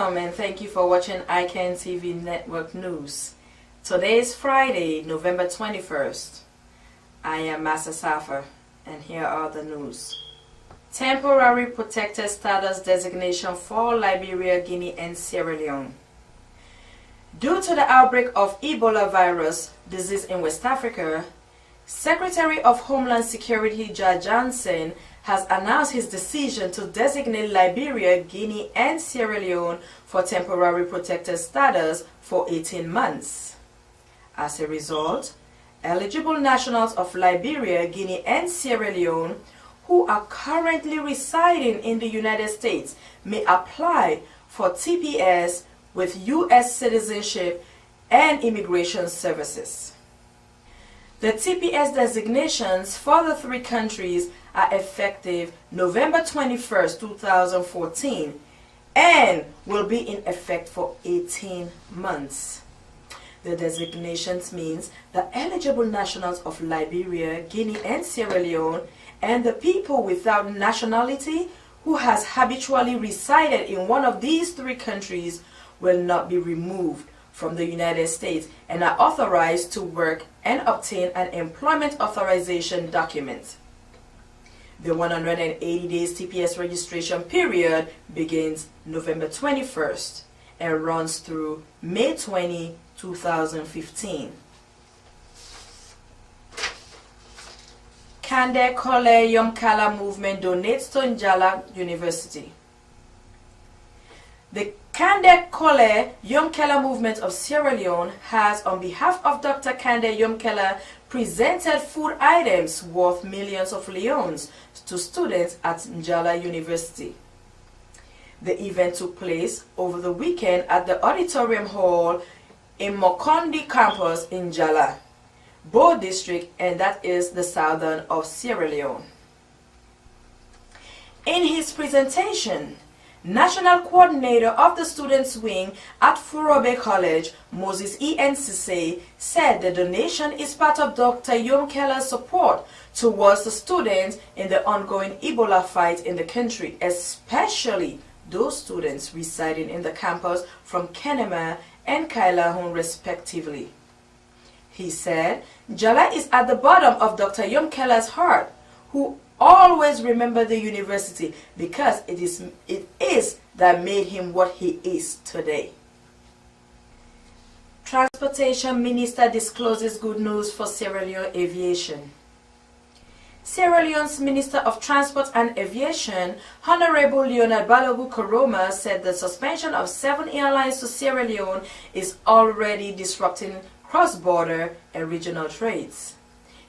Welcome and thank you for watching iCanTv Network News. Today is Friday, November 21st. I am Massah Saffa and here are the news. Temporary protected status designation for Liberia, Guinea and Sierra Leone. Due to the outbreak of Ebola virus disease in West Africa, Secretary of Homeland Security Jah Johnson has announced his decision to designate Liberia, Guinea and Sierra Leone for temporary protected status for 18 months. As a result, eligible nationals of Liberia, Guinea and Sierra Leone who are currently residing in the United States may apply for TPS with U.S. citizenship and immigration services. The TPS designations for the three countries are effective November 21st, 2014 and will be in effect for 18 months. The designations means that eligible nationals of Liberia, Guinea and Sierra Leone and the people without nationality who has habitually resided in one of these three countries will not be removed from the United States and are authorized to work and obtain an employment authorization document. The 180 days TPS registration period begins November 21st and runs through May 20, 2015. Conteh Kole Yomkala movement donates to Njala University. The Conteh Kole Yomkala movement of Sierra Leone has, on behalf of Dr. Conteh Yomkala, presented food items worth millions of leones to students at Njala University. The event took place over the weekend at the Auditorium Hall in Mokondi campus in Njala, Bo district, and that is the southern of Sierra Leone. In his presentation, National Coordinator of the Students' Wing at Furobe College, Moses E. Ncisse, said the donation is part of Dr. Yomkala's support towards the students in the ongoing Ebola fight in the country, especially those students residing in the campus from Kenema and Kailahun respectively. He said, Njala is at the bottom of Dr. Yomkala's heart, who always remember the university because it is that made him what he is today. Transportation Minister discloses good news for Sierra Leone aviation. Sierra Leone's Minister of Transport and Aviation, Honorable Leone Balogu Koroma, said the suspension of 7 airlines to Sierra Leone is already disrupting cross-border and regional trades.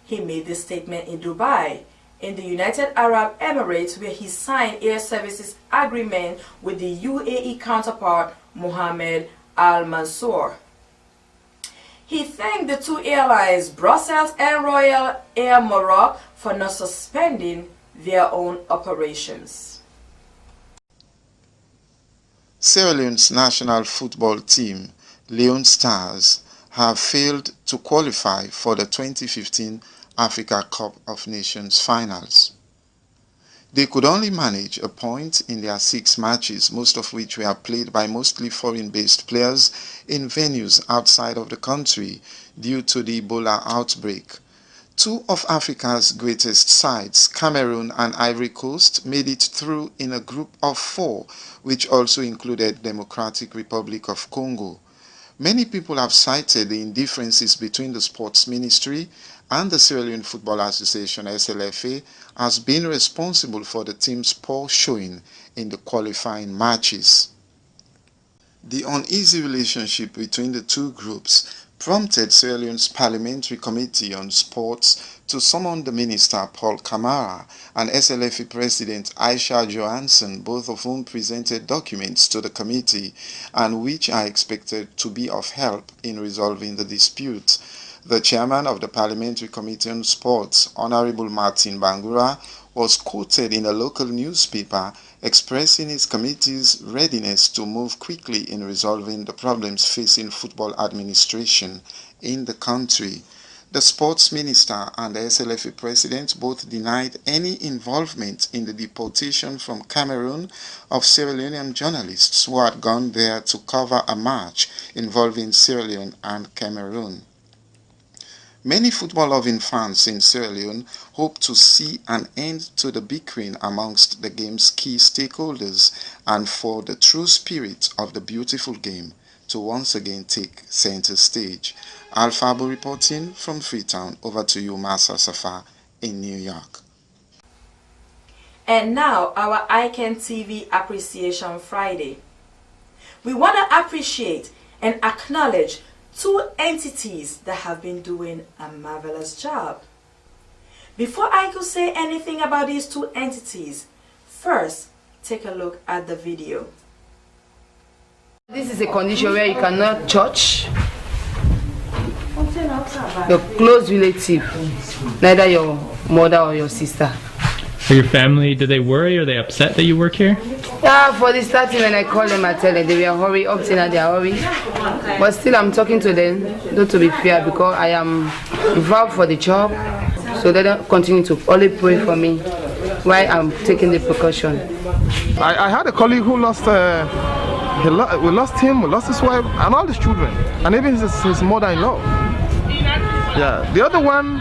He made this statement in Dubai, in the United Arab Emirates, where he signed air services agreement with the UAE counterpart Mohammed Al Mansour. He thanked the two airlines, Brussels and Royal Air Maroc, for not suspending their own operations. Sierra Leone's national football team, Leone Stars, have failed to qualify for the 2015 Africa Cup of Nations finals. They could only manage a point in their 6 matches, most of which were played by mostly foreign-based players in venues outside of the country due to the Ebola outbreak. 2 of Africa's greatest sides, Cameroon and Ivory Coast, made it through in a group of 4, which also included Democratic Republic of Congo. Many people have cited the indifferences between the Sports Ministry and the Sierra Leone Football Association (SLFA) as being responsible for the team's poor showing in the qualifying matches. The uneasy relationship between the two groups prompted Sierra Leone's Parliamentary Committee on Sports to summon the Minister Paul Kamara and SLFA President Aisha Johansson, both of whom presented documents to the committee and which are expected to be of help in resolving the dispute. The chairman of the Parliamentary Committee on Sports, Honorable Martin Bangura, was quoted in a local newspaper expressing his committee's readiness to move quickly in resolving the problems facing football administration in the country. The sports minister and the SLFA president both denied any involvement in the deportation from Cameroon of Sierra Leonean journalists who had gone there to cover a match involving Sierra Leone and Cameroon. Many football-loving fans in Sierra Leone hope to see an end to the bickering amongst the game's key stakeholders and for the true spirit of the beautiful game to once again take center stage. Alfred reporting from Freetown. Over to you, Massah Saffa in New York. And now our iCanTv Appreciation Friday. We want to appreciate and acknowledge two entities that have been doing a marvelous job. Before I could say anything about these two entities, first take a look at the video. This is a condition where you cannot touch your close relative, neither your mother or your sister. Are your family, do they worry or are they upset that you work here? Yeah, for the starting when I call them, I tell them they will hurry, up till now they are hurry. But still I'm talking to them, not to be fair, because I am involved for the job. So they don't continue to only pray for me while I'm taking the precaution. I had a colleague who lost we lost him, we lost his wife, and all his children, and even his mother-in-law. Yeah, the other one,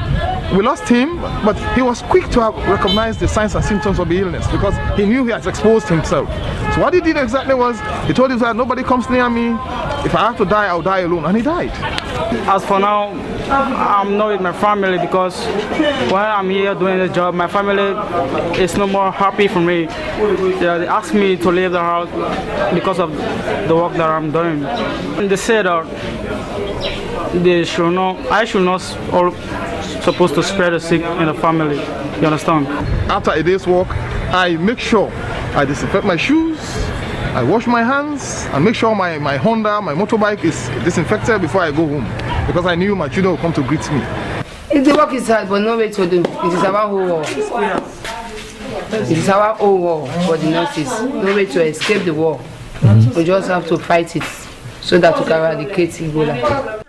we lost him, but he was quick to have recognized the signs and symptoms of the illness because he knew he has exposed himself. So what he did exactly was, he told his wife, nobody comes near me. If I have to die, I'll die alone, and he died. As for now, I'm not with my family because when I'm here doing the job, my family is no more happy for me. They ask me to leave the house because of the work that I'm doing. And they said that I should not supposed to spread the sick in the family. You understand? After a day's work, I make sure I disinfect my shoes, I wash my hands, and make sure my Honda, my motorbike is disinfected before I go home. Because I knew my children would come to greet me. The work is hard, but no way to do. It is our whole war. It is our whole war for the nurses. No way to escape the war. We just have to fight it so that we can eradicate Ebola.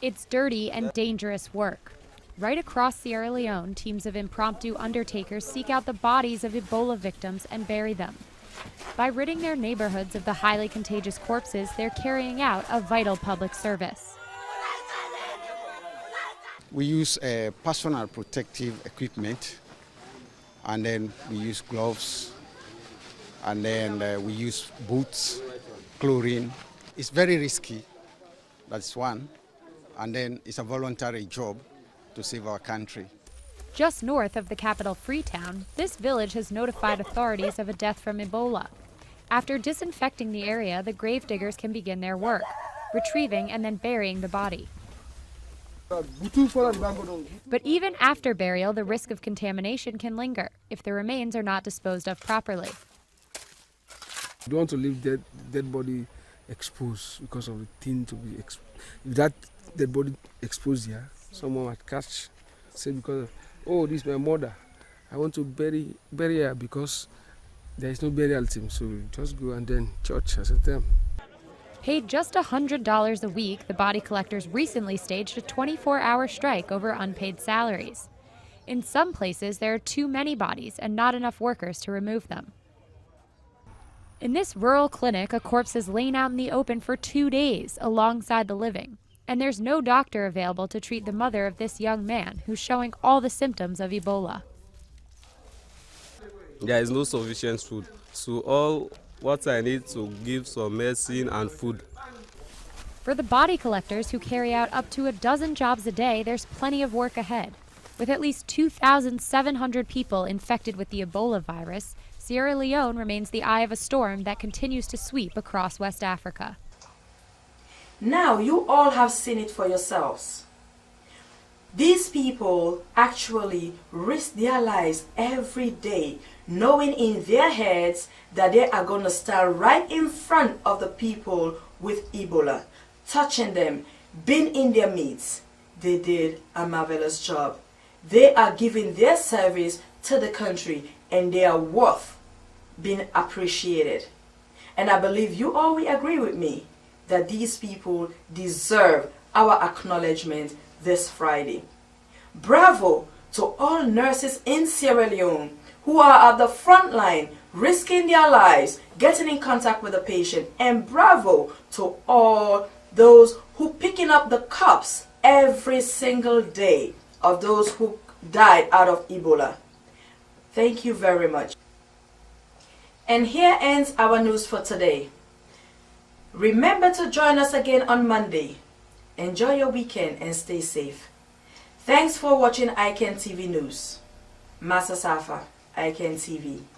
It's dirty and dangerous work. Right across Sierra Leone, teams of impromptu undertakers seek out the bodies of Ebola victims and bury them. By ridding their neighborhoods of the highly contagious corpses, they're carrying out a vital public service. We use personal protective equipment, and then we use gloves, and then we use boots, chlorine. It's very risky, that's one, and then it's a voluntary job to save our country. Just north of the capital Freetown, this village has notified authorities of a death from Ebola. After disinfecting the area, the gravediggers can begin their work, retrieving and then burying the body. But even after burial, the risk of contamination can linger if the remains are not disposed of properly. You don't want to leave dead body exposed because of the thing to be exposed. If that dead body exposed here, someone might catch, say because of, oh, this is my mother, I want to bury her because there is no burial team, so just go and then church, I said them. Paid just $100 a week, the body collectors recently staged a 24-hour strike over unpaid salaries. In some places, there are too many bodies and not enough workers to remove them. In this rural clinic, a corpse has lain out in the open for 2 days alongside the living, and there's no doctor available to treat the mother of this young man who's showing all the symptoms of Ebola. There is no sufficient food, so all what I need to give some medicine and food. For the body collectors who carry out up to a dozen jobs a day, there's plenty of work ahead. With at least 2,700 people infected with the Ebola virus, Sierra Leone remains the eye of a storm that continues to sweep across West Africa. Now you all have seen it for yourselves. These people actually risk their lives every day, knowing in their heads that they are going to stand right in front of the people with Ebola, touching them, being in their midst. They did a marvelous job. They are giving their service to the country, and they are worth being appreciated. And I believe you all will agree with me that these people deserve our acknowledgement this Friday. Bravo to all nurses in Sierra Leone who are at the front line, risking their lives, getting in contact with the patient. And bravo to all those who picking up the cups every single day of those who died out of Ebola. Thank you very much. And here ends our news for today. Remember to join us again on Monday. Enjoy your weekend and stay safe. Thanks for watching iCanTv News. Massah Saffa, iCanTv.